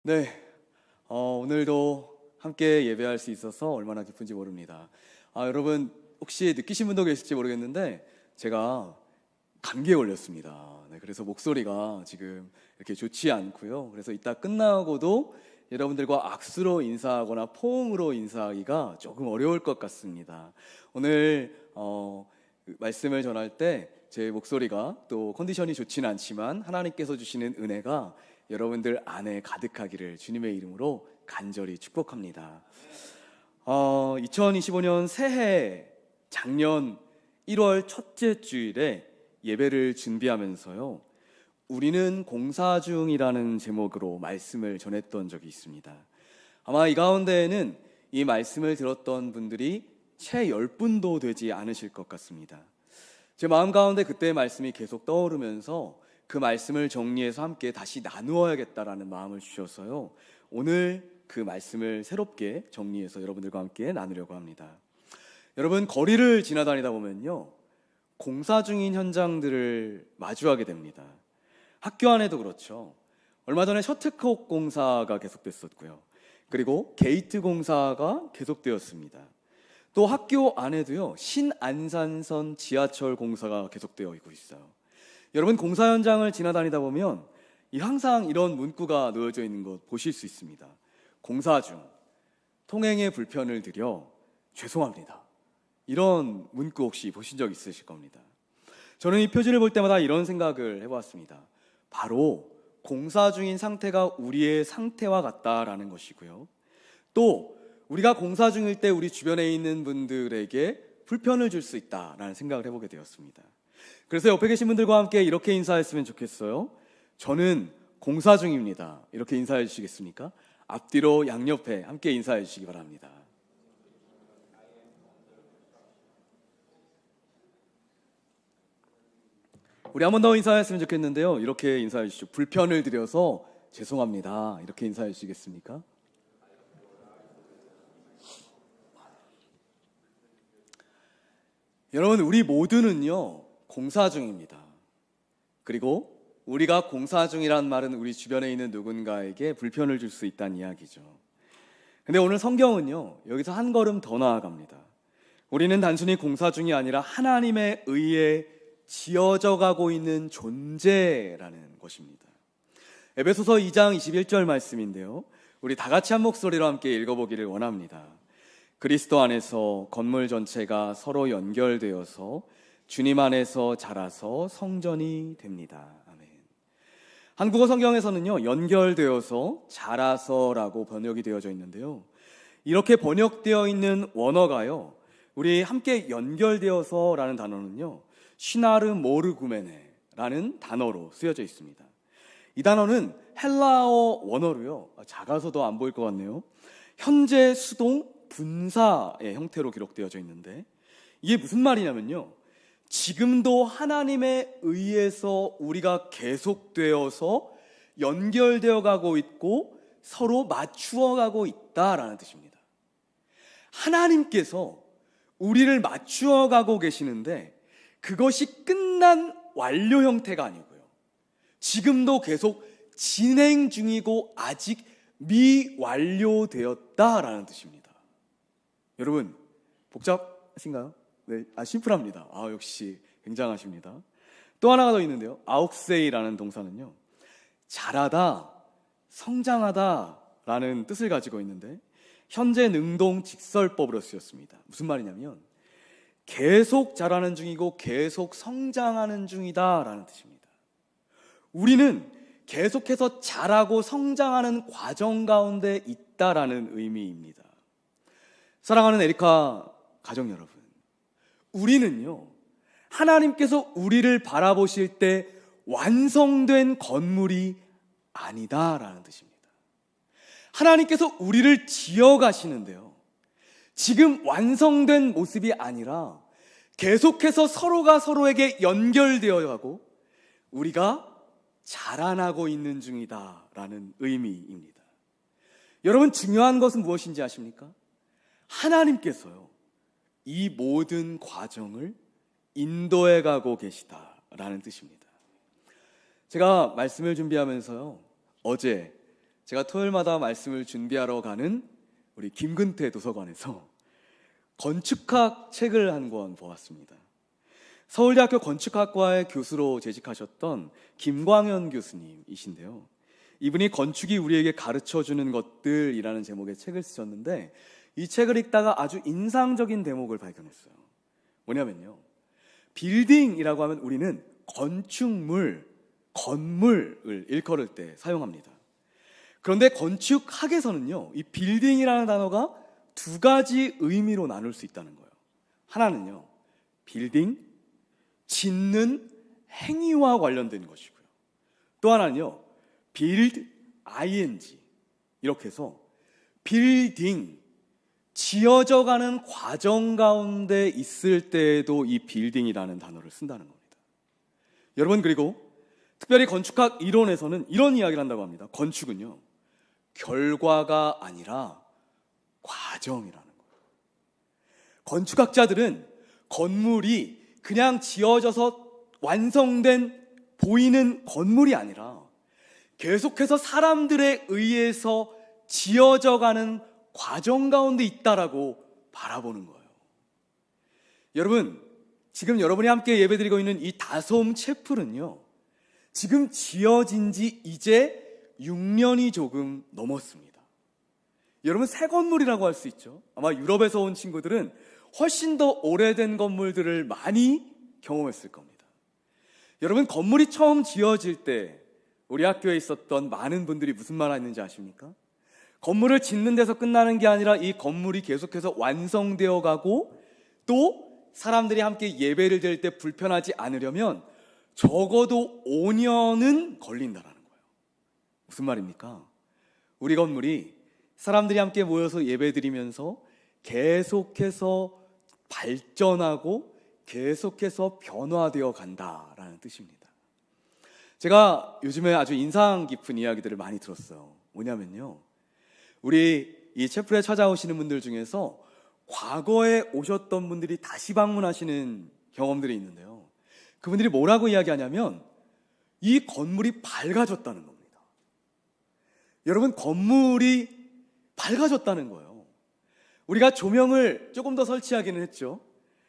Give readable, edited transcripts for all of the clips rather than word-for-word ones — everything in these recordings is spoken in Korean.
네, 오늘도 함께 예배할 수 있어서 얼마나 기쁜지 모릅니다. 여러분 혹시 느끼신 분도 계실지 모르겠는데 제가 감기에 걸렸습니다. 네, 그래서 목소리가 지금 이렇게 좋지 않고요. 그래서 이따 끝나고도 여러분들과 악수로 인사하거나 포옹으로 인사하기가 조금 어려울 것 같습니다. 오늘 말씀을 전할 때 제 목소리가 또 컨디션이 좋지는 않지만 하나님께서 주시는 은혜가 여러분들 안에 가득하기를 주님의 이름으로 간절히 축복합니다. 2025년 새해 작년 1월 첫째 주일에 예배를 준비하면서요, 우리는 공사 중이라는 제목으로 말씀을 전했던 적이 있습니다. 아마 이 가운데에는 이 말씀을 들었던 분들이 채 10분도 되지 않으실 것 같습니다. 제 마음 가운데 그때의 말씀이 계속 떠오르면서 그 말씀을 정리해서 함께 다시 나누어야겠다라는 마음을 주셔서요, 오늘 그 말씀을 새롭게 정리해서 여러분들과 함께 나누려고 합니다. 여러분, 거리를 지나다니다 보면요, 공사 중인 현장들을 마주하게 됩니다. 학교 안에도 그렇죠. 얼마 전에 셔틀콕 공사가 계속됐었고요, 그리고 게이트 공사가 계속되었습니다. 또 학교 안에도요, 신안산선 지하철 공사가 계속되어 있어요. 여러분, 공사 현장을 지나다니다 보면 항상 이런 문구가 놓여져 있는 것 보실 수 있습니다. 공사 중, 통행에 불편을 드려 죄송합니다. 이런 문구 혹시 보신 적 있으실 겁니다. 저는 이 표지를 볼 때마다 이런 생각을 해보았습니다. 바로 공사 중인 상태가 우리의 상태와 같다라는 것이고요, 또 우리가 공사 중일 때 우리 주변에 있는 분들에게 불편을 줄 수 있다라는 생각을 해보게 되었습니다. 그래서 옆에 계신 분들과 함께 이렇게 인사했으면 좋겠어요. 저는 공사 중입니다. 이렇게 인사해 주시겠습니까? 앞뒤로 양옆에 함께 인사해 주시기 바랍니다. 우리 한 번 더 인사했으면 좋겠는데요, 이렇게 인사해 주시죠. 불편을 드려서 죄송합니다. 이렇게 인사해 주시겠습니까? 여러분, 우리 모두는요, 공사 중입니다. 그리고 우리가 공사 중이란 말은 우리 주변에 있는 누군가에게 불편을 줄 수 있다는 이야기죠. 근데 오늘 성경은요, 여기서 한 걸음 더 나아갑니다. 우리는 단순히 공사 중이 아니라 하나님의 의에 지어져 가고 있는 존재라는 것입니다. 에베소서 2장 21절 말씀인데요, 우리 다 같이 한 목소리로 함께 읽어보기를 원합니다. 그리스도 안에서 건물 전체가 서로 연결되어서 주님 안에서 자라서 성전이 됩니다. 아멘. 한국어 성경에서는요, 연결되어서 자라서라고 번역이 되어져 있는데요, 이렇게 번역되어 있는 원어가요, 우리 함께 연결되어서라는 단어는요, 시나르 모르구메네라는 단어로 쓰여져 있습니다. 이 단어는 헬라어 원어로요, 작아서도 안 보일 것 같네요, 현재 수동 분사의 형태로 기록되어져 있는데, 이게 무슨 말이냐면요, 지금도 하나님에 의해서 우리가 계속되어서 연결되어 가고 있고 서로 맞추어 가고 있다라는 뜻입니다. 하나님께서 우리를 맞추어 가고 계시는데 그것이 끝난 완료 형태가 아니고요, 지금도 계속 진행 중이고 아직 미완료되었다라는 뜻입니다. 여러분, 복잡하신가요? 네, 심플합니다. 역시 굉장하십니다. 또 하나가 더 있는데요, 아욱세이라는 동사는요, 자라다, 성장하다라는 뜻을 가지고 있는데 현재 능동 직설법으로 쓰였습니다. 무슨 말이냐면 계속 자라는 중이고 계속 성장하는 중이다라는 뜻입니다. 우리는 계속해서 자라고 성장하는 과정 가운데 있다라는 의미입니다. 사랑하는 에리카 가족 여러분, 우리는요, 하나님께서 우리를 바라보실 때 완성된 건물이 아니다라는 뜻입니다. 하나님께서 우리를 지어가시는데요, 지금 완성된 모습이 아니라 계속해서 서로가 서로에게 연결되어 가고 우리가 자라나고 있는 중이다라는 의미입니다. 여러분, 중요한 것은 무엇인지 아십니까? 하나님께서요, 이 모든 과정을 인도해 가고 계시다라는 뜻입니다. 제가 말씀을 준비하면서요, 어제 제가 토요일마다 말씀을 준비하러 가는 우리 김근태 도서관에서 건축학 책을 한 권 보았습니다. 서울대학교 건축학과의 교수로 재직하셨던 김광현 교수님이신데요. 이분이 건축이 우리에게 가르쳐주는 것들이라는 제목의 책을 쓰셨는데, 이 책을 읽다가 아주 인상적인 대목을 발견했어요. 뭐냐면요, 빌딩이라고 하면 우리는 건축물, 건물을 일컬을 때 사용합니다. 그런데 건축학에서는요, 이 빌딩이라는 단어가 두 가지 의미로 나눌 수 있다는 거예요. 하나는요, 빌딩, 짓는 행위와 관련된 것이고요. 또 하나는요, build, ing, 이렇게 해서 빌딩, 지어져 가는 과정 가운데 있을 때에도 이 빌딩이라는 단어를 쓴다는 겁니다. 여러분, 그리고 특별히 건축학 이론에서는 이런 이야기를 한다고 합니다. 건축은요, 결과가 아니라 과정이라는 거예요. 건축학자들은 건물이 그냥 지어져서 완성된 보이는 건물이 아니라 계속해서 사람들에 의해서 지어져 가는 과정 가운데 있다라고 바라보는 거예요. 여러분, 지금 여러분이 함께 예배드리고 있는 이 다솜 채플은요, 지금 지어진 지 이제 6년이 조금 넘었습니다. 여러분, 새 건물이라고 할 수 있죠. 아마 유럽에서 온 친구들은 훨씬 더 오래된 건물들을 많이 경험했을 겁니다. 여러분, 건물이 처음 지어질 때 우리 학교에 있었던 많은 분들이 무슨 말 했는지 아십니까? 건물을 짓는 데서 끝나는 게 아니라 이 건물이 계속해서 완성되어 가고, 또 사람들이 함께 예배를 드릴 때 불편하지 않으려면 적어도 5년은 걸린다라는 거예요. 무슨 말입니까? 우리 건물이 사람들이 함께 모여서 예배 드리면서 계속해서 발전하고 계속해서 변화되어 간다라는 뜻입니다. 제가 요즘에 아주 인상 깊은 이야기들을 많이 들었어요. 뭐냐면요, 우리 이 채플에 찾아오시는 분들 중에서 과거에 오셨던 분들이 다시 방문하시는 경험들이 있는데요, 그분들이 뭐라고 이야기하냐면 이 건물이 밝아졌다는 겁니다. 여러분, 건물이 밝아졌다는 거예요. 우리가 조명을 조금 더 설치하기는 했죠.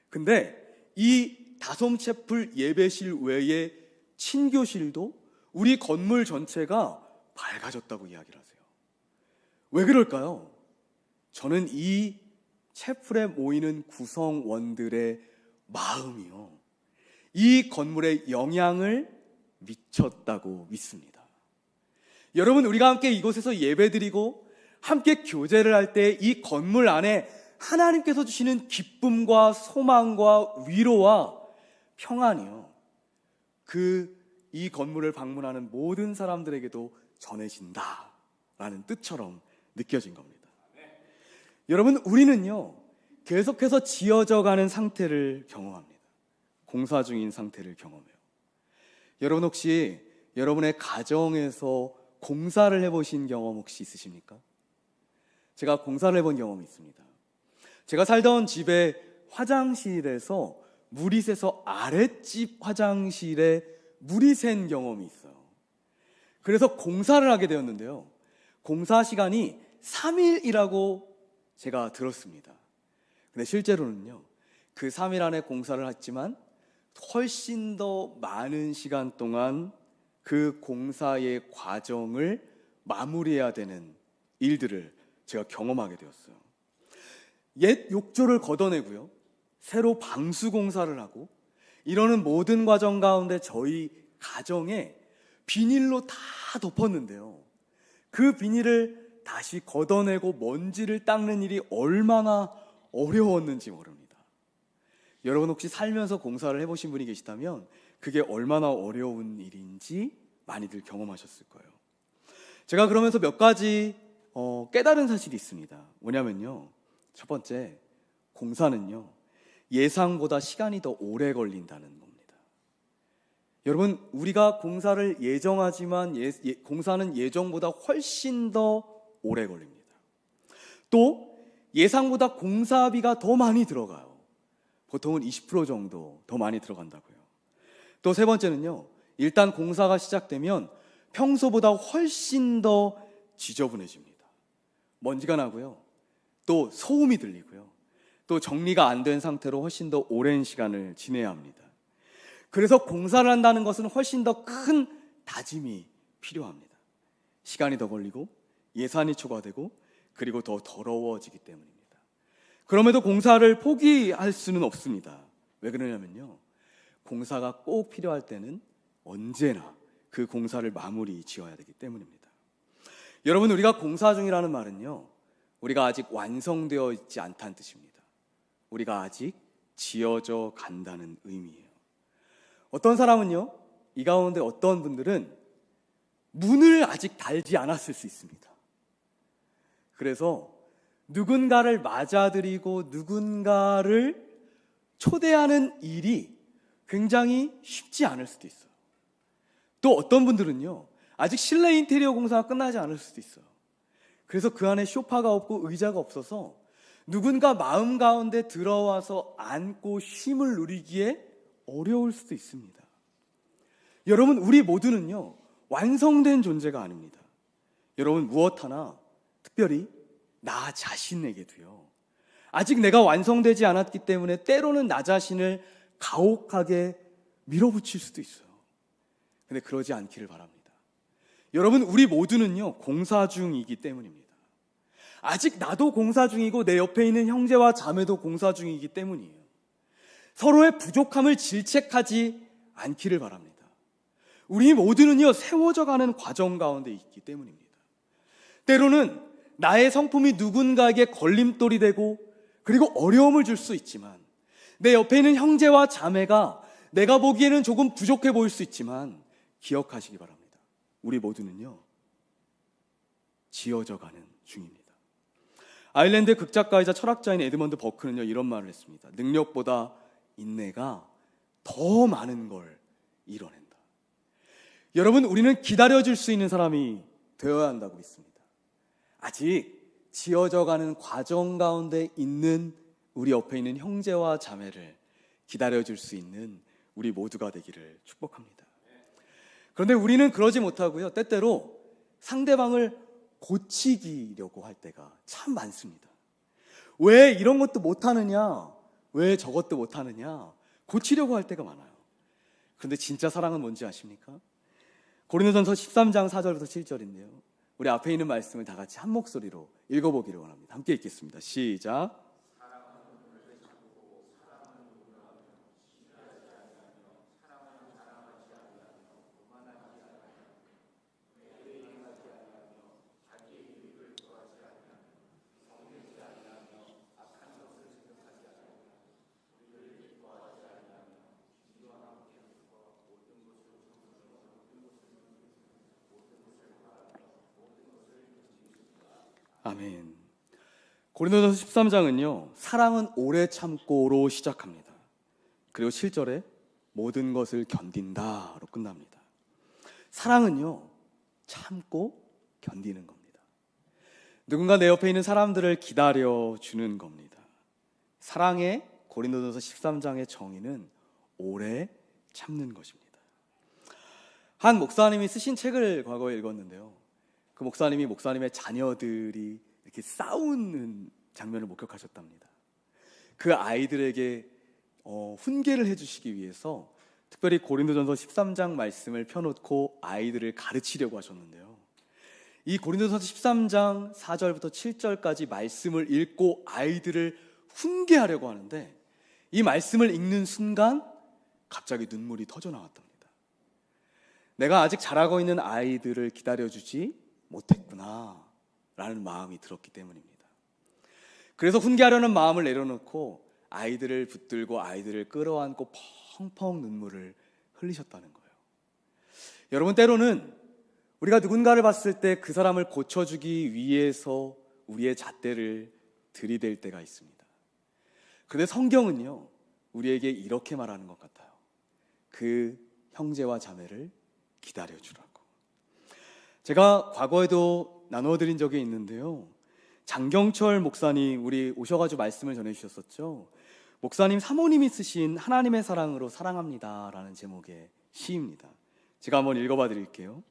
근데 이 다솜 채플 예배실 외에 친교실도 우리 건물 전체가 밝아졌다고 이야기를 하세요. 왜 그럴까요? 저는 이 채플에 모이는 구성원들의 마음이요, 이 건물에 영향을 미쳤다고 믿습니다. 여러분, 우리가 함께 이곳에서 예배드리고 함께 교제를 할 때 이 건물 안에 하나님께서 주시는 기쁨과 소망과 위로와 평안이요, 이 건물을 방문하는 모든 사람들에게도 전해진다라는 뜻처럼 느껴진 겁니다. 여러분, 우리는요, 계속해서 지어져 가는 상태를 경험합니다. 공사 중인 상태를 경험해요. 여러분, 혹시 여러분의 가정에서 공사를 해보신 경험 혹시 있으십니까? 제가 공사를 해본 경험이 있습니다. 제가 살던 집의 화장실에서 물이 새서 아랫집 화장실에 물이 샌 경험이 있어요. 그래서 공사를 하게 되었는데요, 공사 시간이 3일이라고 제가 들었습니다. 근데 실제로는요, 그 3일 안에 공사를 했지만 훨씬 더 많은 시간 동안 그 공사의 과정을 마무리해야 되는 일들을 제가 경험하게 되었어요. 옛 욕조를 걷어내고요, 새로 방수 공사를 하고, 이러는 모든 과정 가운데 저희 가정에 비닐로 다 덮었는데요, 그 비닐을 다시 걷어내고 먼지를 닦는 일이 얼마나 어려웠는지 모릅니다. 여러분, 혹시 살면서 공사를 해보신 분이 계시다면 그게 얼마나 어려운 일인지 많이들 경험하셨을 거예요. 제가 그러면서 몇 가지 깨달은 사실이 있습니다. 뭐냐면요, 첫 번째, 공사는요, 예상보다 시간이 더 오래 걸린다는 겁니다. 여러분, 우리가 공사를 예정하지만 공사는 예정보다 훨씬 더 오래 걸립니다. 또 예상보다 공사비가 더 많이 들어가요. 보통은 20% 정도 더 많이 들어간다고요. 또 세 번째는요, 일단 공사가 시작되면 평소보다 훨씬 더 지저분해집니다. 먼지가 나고요. 또 소음이 들리고요. 또 정리가 안 된 상태로 훨씬 더 오랜 시간을 지내야 합니다. 그래서 공사를 한다는 것은 훨씬 더 큰 다짐이 필요합니다. 시간이 더 걸리고 예산이 초과되고 그리고 더 더러워지기 때문입니다. 그럼에도 공사를 포기할 수는 없습니다. 왜 그러냐면요, 공사가 꼭 필요할 때는 언제나 그 공사를 마무리 지어야 되기 때문입니다. 여러분, 우리가 공사 중이라는 말은요, 우리가 아직 완성되어 있지 않다는 뜻입니다. 우리가 아직 지어져 간다는 의미예요. 어떤 사람은요, 이 가운데 어떤 분들은 문을 아직 달지 않았을 수 있습니다. 그래서 누군가를 맞아들이고 누군가를 초대하는 일이 굉장히 쉽지 않을 수도 있어요. 또 어떤 분들은요, 아직 실내 인테리어 공사가 끝나지 않을 수도 있어요. 그래서 그 안에 소파가 없고 의자가 없어서 누군가 마음 가운데 들어와서 앉고 쉼을 누리기에 어려울 수도 있습니다. 여러분, 우리 모두는요, 완성된 존재가 아닙니다. 여러분, 무엇 하나, 특별히 나 자신에게도요, 아직 내가 완성되지 않았기 때문에 때로는 나 자신을 가혹하게 밀어붙일 수도 있어요. 근데 그러지 않기를 바랍니다. 여러분, 우리 모두는요, 공사 중이기 때문입니다. 아직 나도 공사 중이고 내 옆에 있는 형제와 자매도 공사 중이기 때문이에요. 서로의 부족함을 질책하지 않기를 바랍니다. 우리 모두는요, 세워져 가는 과정 가운데 있기 때문입니다. 때로는 나의 성품이 누군가에게 걸림돌이 되고 그리고 어려움을 줄 수 있지만, 내 옆에 있는 형제와 자매가 내가 보기에는 조금 부족해 보일 수 있지만 기억하시기 바랍니다. 우리 모두는요, 지어져 가는 중입니다. 아일랜드 극작가이자 철학자인 에드먼드 버크는요, 이런 말을 했습니다. 능력보다 인내가 더 많은 걸 이뤄낸다. 여러분, 우리는 기다려줄 수 있는 사람이 되어야 한다고 믿습니다. 아직 지어져가는 과정 가운데 있는 우리 옆에 있는 형제와 자매를 기다려줄 수 있는 우리 모두가 되기를 축복합니다. 그런데 우리는 그러지 못하고요, 때때로 상대방을 고치기려고 할 때가 참 많습니다. 왜 이런 것도 못하느냐, 왜 저것도 못하느냐, 고치려고 할 때가 많아요. 그런데 진짜 사랑은 뭔지 아십니까? 고린도전서 13장 4절부터 7절인데요, 우리 앞에 있는 말씀을 다 같이 한 목소리로 읽어보기를 원합니다. 함께 읽겠습니다. 시작. 아멘. 고린도전서 13장은요, 사랑은 오래 참고로 시작합니다. 그리고 7절에 모든 것을 견딘다로 끝납니다. 사랑은요, 참고 견디는 겁니다. 누군가 내 옆에 있는 사람들을 기다려주는 겁니다. 사랑의 고린도전서 13장의 정의는 오래 참는 것입니다. 한 목사님이 쓰신 책을 과거에 읽었는데요, 그 목사님이 목사님의 자녀들이 이렇게 싸우는 장면을 목격하셨답니다. 그 아이들에게 훈계를 해주시기 위해서 특별히 고린도전서 13장 말씀을 펴놓고 아이들을 가르치려고 하셨는데요, 이 고린도전서 13장 4절부터 7절까지 말씀을 읽고 아이들을 훈계하려고 하는데, 이 말씀을 읽는 순간 갑자기 눈물이 터져 나왔답니다. 내가 아직 자라고 있는 아이들을 기다려주지 못했구나 라는 마음이 들었기 때문입니다. 그래서 훈계하려는 마음을 내려놓고 아이들을 붙들고 아이들을 끌어안고 펑펑 눈물을 흘리셨다는 거예요. 여러분, 때로는 우리가 누군가를 봤을 때 그 사람을 고쳐주기 위해서 우리의 잣대를 들이댈 때가 있습니다. 그런데 성경은요, 우리에게 이렇게 말하는 것 같아요. 그 형제와 자매를 기다려주라고. 제가 과거에도 나눠드린 적이 있는데요, 장경철 목사님, 우리 오셔가지고 말씀을 전해주셨었죠. 목사님 사모님이 쓰신 하나님의 사랑으로 사랑합니다 라는 제목의 시입니다. 제가 한번 읽어봐 드릴게요.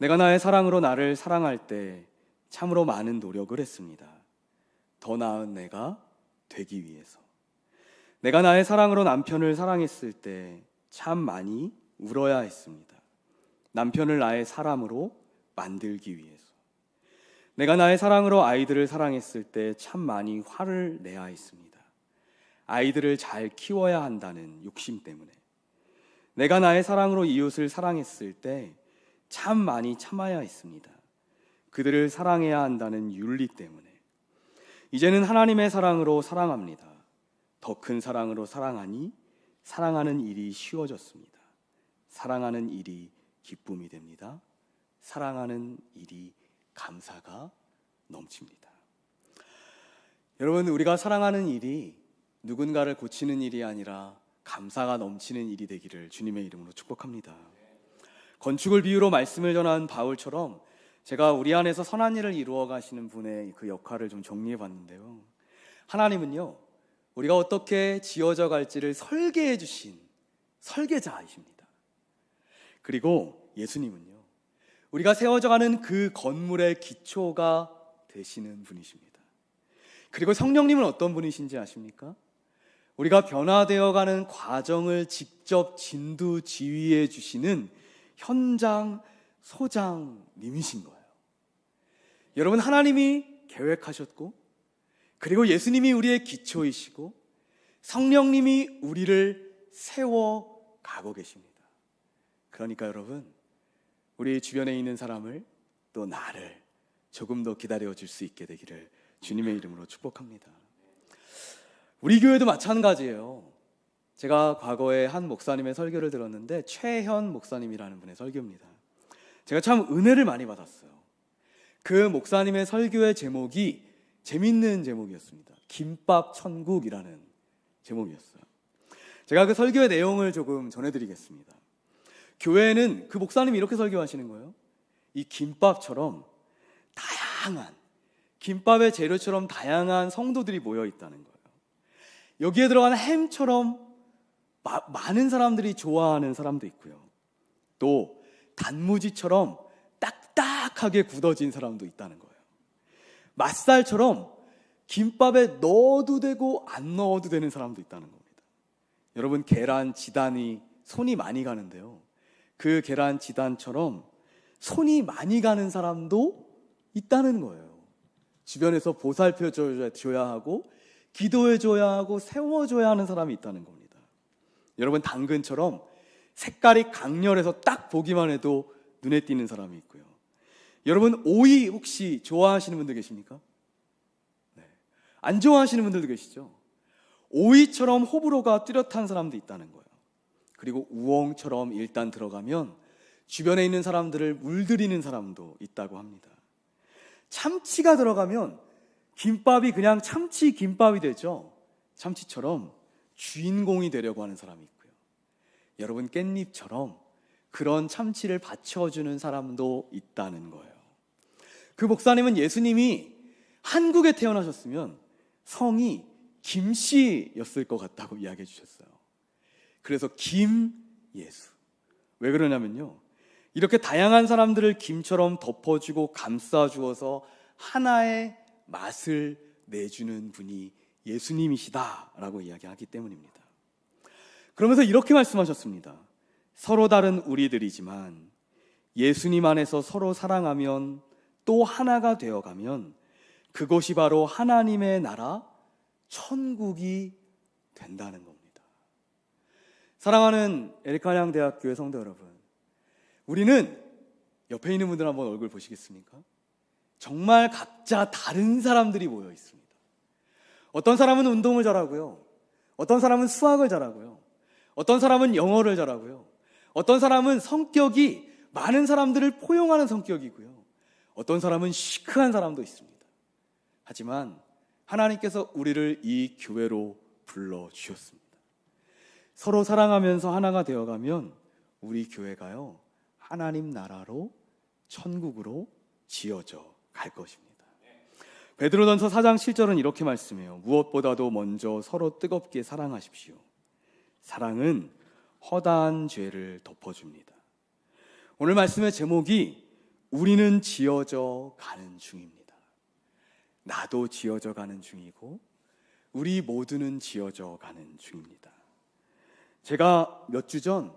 내가 나의 사랑으로 나를 사랑할 때 참으로 많은 노력을 했습니다. 더 나은 내가 되기 위해서. 내가 나의 사랑으로 남편을 사랑했을 때 참 많이 울어야 했습니다. 남편을 나의 사람으로 만들기 위해서. 내가 나의 사랑으로 아이들을 사랑했을 때 참 많이 화를 내야 했습니다. 아이들을 잘 키워야 한다는 욕심 때문에. 내가 나의 사랑으로 이웃을 사랑했을 때 참 많이 참아야 했습니다. 그들을 사랑해야 한다는 윤리 때문에. 이제는 하나님의 사랑으로 사랑합니다. 더 큰 사랑으로 사랑하니 사랑하는 일이 쉬워졌습니다. 사랑하는 일이 기쁨이 됩니다. 사랑하는 일이 감사가 넘칩니다. 여러분, 우리가 사랑하는 일이 누군가를 고치는 일이 아니라 감사가 넘치는 일이 되기를 주님의 이름으로 축복합니다. 건축을 비유로 말씀을 전한 바울처럼 제가 우리 안에서 선한 일을 이루어 가시는 분의 그 역할을 좀 정리해 봤는데요. 하나님은요, 우리가 어떻게 지어져 갈지를 설계해 주신 설계자이십니다. 그리고 예수님은요, 우리가 세워져 가는 그 건물의 기초가 되시는 분이십니다. 그리고 성령님은 어떤 분이신지 아십니까? 우리가 변화되어 가는 과정을 직접 진두지휘해 주시는 현장 소장님이신 거예요. 여러분, 하나님이 계획하셨고, 그리고 예수님이 우리의 기초이시고, 성령님이 우리를 세워가고 계십니다. 그러니까 여러분, 우리 주변에 있는 사람을, 또 나를 조금 더 기다려줄 수 있게 되기를 주님의 이름으로 축복합니다. 우리 교회도 마찬가지예요. 제가 과거에 한 목사님의 설교를 들었는데, 최현 목사님이라는 분의 설교입니다. 제가 참 은혜를 많이 받았어요. 그 목사님의 설교의 제목이 재밌는 제목이었습니다. 김밥 천국이라는 제목이었어요. 제가 그 설교의 내용을 조금 전해드리겠습니다. 교회에는 그 목사님이 이렇게 설교하시는 거예요. 이 김밥처럼 다양한, 김밥의 재료처럼 다양한 성도들이 모여 있다는 거예요. 여기에 들어가는 햄처럼 많은 사람들이 좋아하는 사람도 있고요. 또 단무지처럼 딱딱하게 굳어진 사람도 있다는 거예요. 맛살처럼 김밥에 넣어도 되고 안 넣어도 되는 사람도 있다는 겁니다. 여러분, 계란 지단이 손이 많이 가는데요, 그 계란 지단처럼 손이 많이 가는 사람도 있다는 거예요. 주변에서 보살펴줘야 하고, 기도해줘야 하고, 세워줘야 하는 사람이 있다는 겁니다. 여러분, 당근처럼 색깔이 강렬해서 딱 보기만 해도 눈에 띄는 사람이 있고요. 여러분, 오이 혹시 좋아하시는 분들 계십니까? 네. 안 좋아하시는 분들도 계시죠? 오이처럼 호불호가 뚜렷한 사람도 있다는 거예요. 그리고 우엉처럼 일단 들어가면 주변에 있는 사람들을 물들이는 사람도 있다고 합니다. 참치가 들어가면 김밥이 그냥 참치 김밥이 되죠. 참치처럼 주인공이 되려고 하는 사람이 있고요. 여러분, 깻잎처럼 그런 참치를 받쳐주는 사람도 있다는 거예요. 그 목사님은 예수님이 한국에 태어나셨으면 성이 김씨였을 것 같다고 이야기해 주셨어요. 그래서 김예수. 왜 그러냐면요, 이렇게 다양한 사람들을 김처럼 덮어주고 감싸주어서 하나의 맛을 내주는 분이 예수님이시다라고 이야기하기 때문입니다. 그러면서 이렇게 말씀하셨습니다. 서로 다른 우리들이지만 예수님 안에서 서로 사랑하면, 또 하나가 되어가면 그것이 바로 하나님의 나라 천국이 된다는 겁니다. 사랑하는 에리카양 대학교의 성도 여러분, 우리는 옆에 있는 분들 한번 얼굴 보시겠습니까? 정말 각자 다른 사람들이 모여 있습니다. 어떤 사람은 운동을 잘하고요, 어떤 사람은 수학을 잘하고요, 어떤 사람은 영어를 잘하고요, 어떤 사람은 성격이 많은 사람들을 포용하는 성격이고요, 어떤 사람은 시크한 사람도 있습니다. 하지만 하나님께서 우리를 이 교회로 불러주셨습니다. 서로 사랑하면서 하나가 되어가면 우리 교회가요, 하나님 나라로, 천국으로 지어져 갈 것입니다. 베드로전서 4장 7절은 이렇게 말씀해요. 무엇보다도 먼저 서로 뜨겁게 사랑하십시오. 사랑은 허다한 죄를 덮어줍니다. 오늘 말씀의 제목이 우리는 지어져 가는 중입니다. 나도 지어져 가는 중이고 우리 모두는 지어져 가는 중입니다. 제가 몇 주 전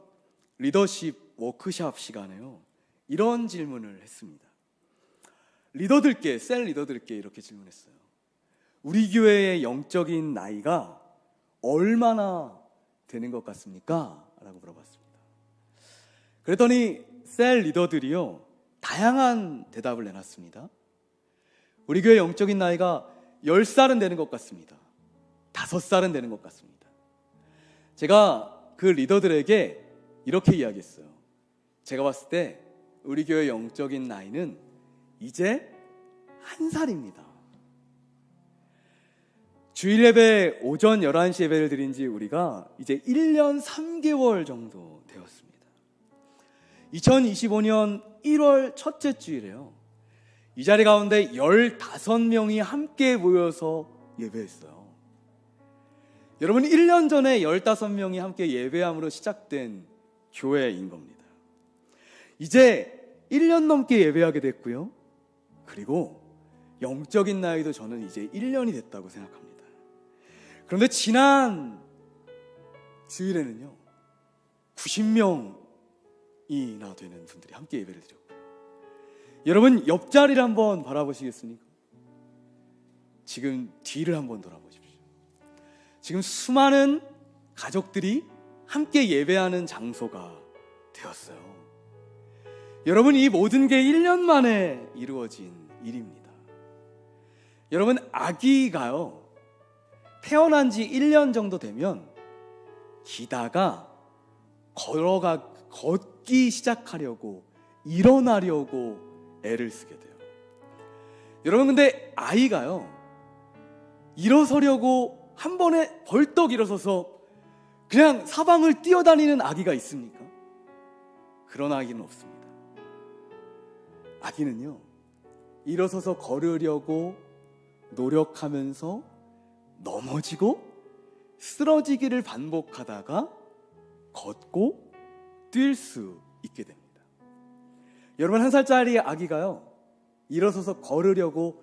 리더십 워크숍 시간에요, 이런 질문을 했습니다. 셀 리더들께 이렇게 질문했어요. 우리 교회의 영적인 나이가 얼마나 되는 것 같습니까? 라고 물어봤습니다. 그랬더니 셀 리더들이요, 다양한 대답을 내놨습니다. 우리 교회 영적인 나이가 10살은 되는 것 같습니다. 5살은 되는 것 같습니다. 제가 그 리더들에게 이렇게 이야기했어요. 제가 봤을 때 우리 교회 영적인 나이는 이제 1살입니다. 주일 예배 오전 11시 예배를 드린 지 우리가 이제 1년 3개월 정도 되었습니다. 2025년 1월 첫째 주일에요, 이 자리 가운데 15명이 함께 모여서 예배했어요. 여러분, 1년 전에 15명이 함께 예배함으로 시작된 교회인 겁니다. 이제 1년 넘게 예배하게 됐고요, 그리고 영적인 나이도 저는 이제 1년이 됐다고 생각합니다. 그런데 지난 주일에는요 90명이나 되는 분들이 함께 예배를 드렸고요. 여러분, 옆자리를 한번 바라보시겠습니까? 지금 뒤를 한번 돌아보십시오. 지금 수많은 가족들이 함께 예배하는 장소가 되었어요. 여러분, 이 모든 게 1년 만에 이루어진 일입니다. 여러분, 아기가요 태어난 지 1년 정도 되면 기다가 걷기 시작하려고, 일어나려고 애를 쓰게 돼요. 여러분, 근데 아이가요 일어서려고 한 번에 벌떡 일어서서 그냥 사방을 뛰어다니는 아기가 있습니까? 그런 아기는 없습니다. 아기는요 일어서서 걸으려고 노력하면서 넘어지고 쓰러지기를 반복하다가 걷고 뛸 수 있게 됩니다. 여러분, 1살짜리 아기가요 일어서서 걸으려고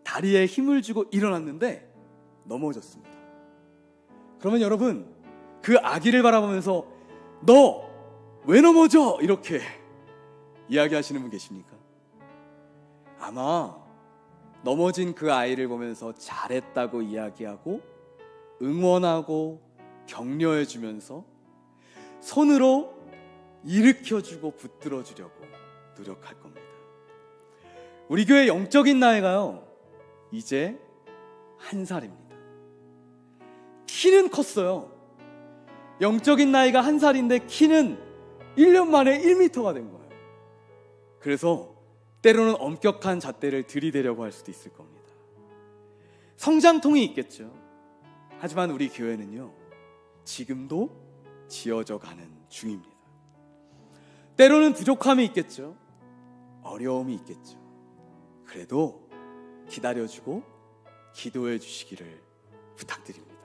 다리에 힘을 주고 일어났는데 넘어졌습니다. 그러면 여러분, 그 아기를 바라보면서 너 왜 넘어져? 이렇게 이야기하시는 분 계십니까? 아마 넘어진 그 아이를 보면서 잘했다고 이야기하고 응원하고 격려해주면서 손으로 일으켜주고 붙들어주려고 노력할 겁니다. 우리 교회 영적인 나이가요 이제 1살입니다. 키는 컸어요. 영적인 나이가 1살인데 키는 1년 만에 1m가 된 거예요. 그래서 때로는 엄격한 잣대를 들이대려고 할 수도 있을 겁니다. 성장통이 있겠죠. 하지만 우리 교회는요 지금도 지어져 가는 중입니다. 때로는 부족함이 있겠죠. 어려움이 있겠죠. 그래도 기다려주고 기도해 주시기를 부탁드립니다.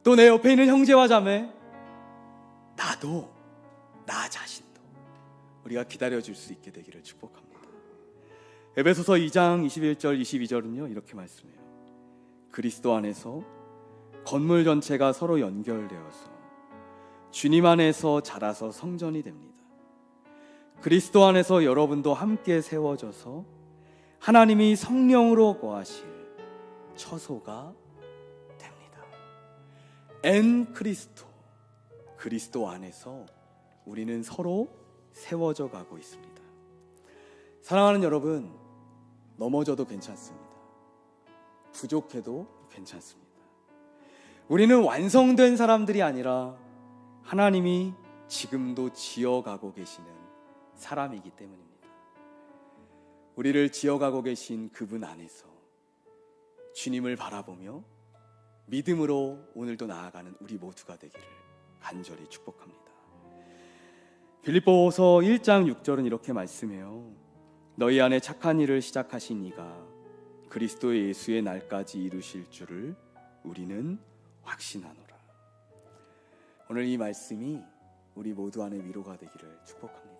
또 내 옆에 있는 형제와 자매, 나도 나 자신도 우리가 기다려줄 수 있게 되기를 축복합니다. 에베소서 2장 21절 22절은요 이렇게 말씀해요. 그리스도 안에서 건물 전체가 서로 연결되어서 주님 안에서 자라서 성전이 됩니다. 그리스도 안에서 여러분도 함께 세워져서 하나님이 성령으로 거하실 처소가 됩니다. 엔 크리스토, 그리스도 안에서 우리는 서로 세워져 가고 있습니다. 사랑하는 여러분, 넘어져도 괜찮습니다. 부족해도 괜찮습니다. 우리는 완성된 사람들이 아니라 하나님이 지금도 지어가고 계시는 사람이기 때문입니다. 우리를 지어가고 계신 그분 안에서 주님을 바라보며 믿음으로 오늘도 나아가는 우리 모두가 되기를 간절히 축복합니다. 빌립보서 1장 6절은 이렇게 말씀해요. 너희 안에 착한 일을 시작하신 이가 그리스도 예수의 날까지 이루실 줄을 우리는 확신하노라. 오늘 이 말씀이 우리 모두 안에 위로가 되기를 축복합니다.